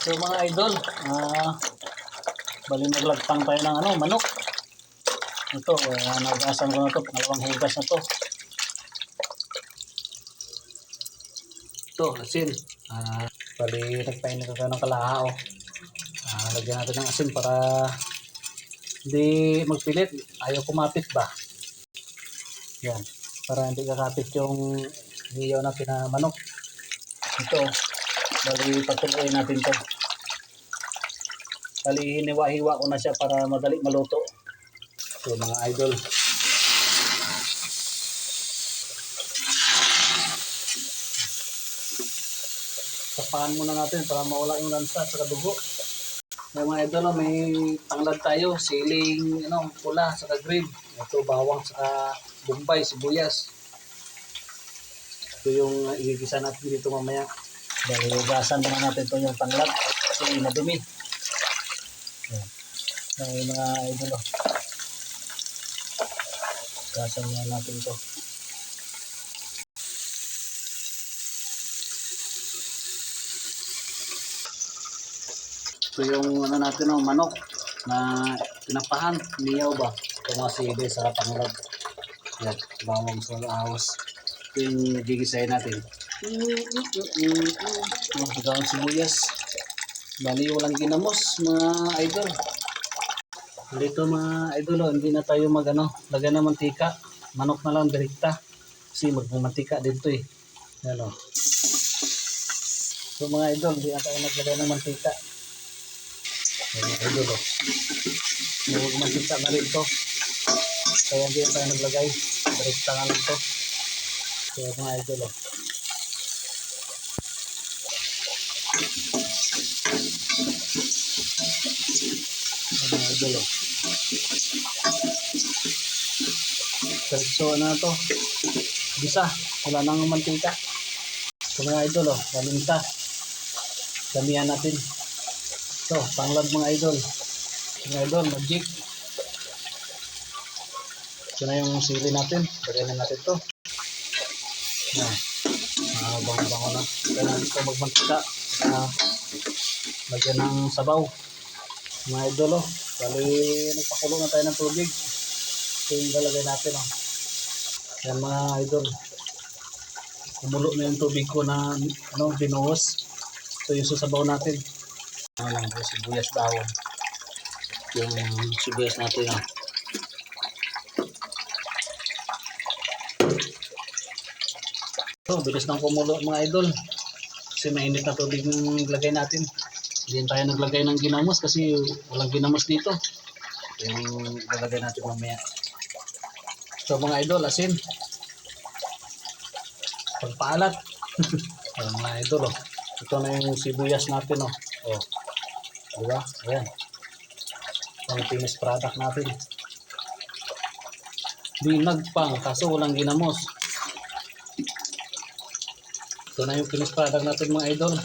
So mga idol, bali naglagtang tayo ng manok. Ito, nag-asam ko na ito, pangalawang hugas na ito. Ito, asin. Bali nagpainit tayo ng kalahao. Lagyan natin ng asin para hindi magpilit. Ayaw kumapit ba? Yan, para hindi kakapit yung niyaw natin na manok. Ito, bali patuloy natin ito. Bali hiniwa-hiwa ko na siya para madali maluto. So mga idol, tapahan muna natin para mawala yung lansa at saka dugo. Yung mga idol, may tanglad tayo, siling pula at saka green. Ito bawang saka bombay, sibuyas. Ito yung igigisa natin dito mamaya. Dahil hugasan muna natin ito yung tanglad kasi madumi. Yan yung mga idol. Hugasan muna natin ito. Ito yung natin manok na pinapahan, niyaw ba? Ito mga sili sa tanglad. Yan, bawang sa ahos. Ito yung gigisahin natin. Gawang sibuyas. Bali walang ginamos mga idol. Dito mga idol, hindi na tayo lagyan ng mantika. Manok na lang direkta. Kasi magmamantika dito eh. Yan o. So mga idol, hindi na tayo naglagay ng mantika. Mga idol o. Magmantika na rin ito. Kaya hindi na tayo naglagay. Direkta nga lang ito. So mga idol o. Mga idol o. So na ito. Bisa. Wala nang mantika. So mga idol o. Galinta. Damihan natin. Ito. Tanglad mga idol. Mga idol. Magic. Ito na yung sili natin. Lagyan na natin ito. Yan. Bango-bango na. Kaya natin ito magmantika. Lagyan ng sabaw. Mga idol o. Bali nagpakulo na tayo ng tubig. Ito yung lalagay natin o. Yan mga idol. Kumulo na yung tubig ko na binuhos. Ito yung sasabaw natin. Lang po sibuyas bawang. Yung sibuyas natin o. So, bilis nang kumulo mga idol. Kasi mainit na tubig yung lagay natin. Hindi tayo naglagay ng ginamos kasi walang ginamos dito. Yung lalagay natin mamaya. So mga idol, asin. Pagpaalat. Mga idol, ito na yung sibuyas natin. Diba? Ayan. Ang finished product natin. Binagpang kaso walang ginamos. Ito na yung finished product natin mga idol.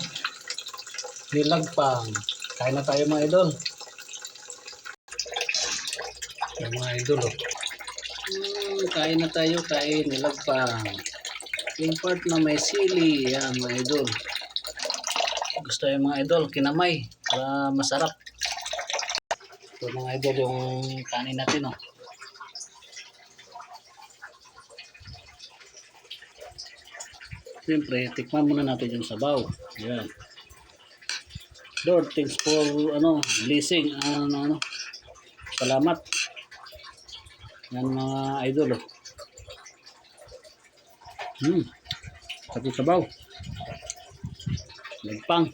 Nilagpang. Kain na tayo mga idol. Yung mga idol kain na tayo, kain. Nilagpang. Yung part na may sili. Yan mga idol. Gusto yung mga idol, kinamay. Para masarap. Ito mga idol yung kanin natin Siyempre, tikman muna natin yung sabaw. Yan. Lord, thanks for blessing. Salamat. Yan mga idol. Sabaw. Nagpang.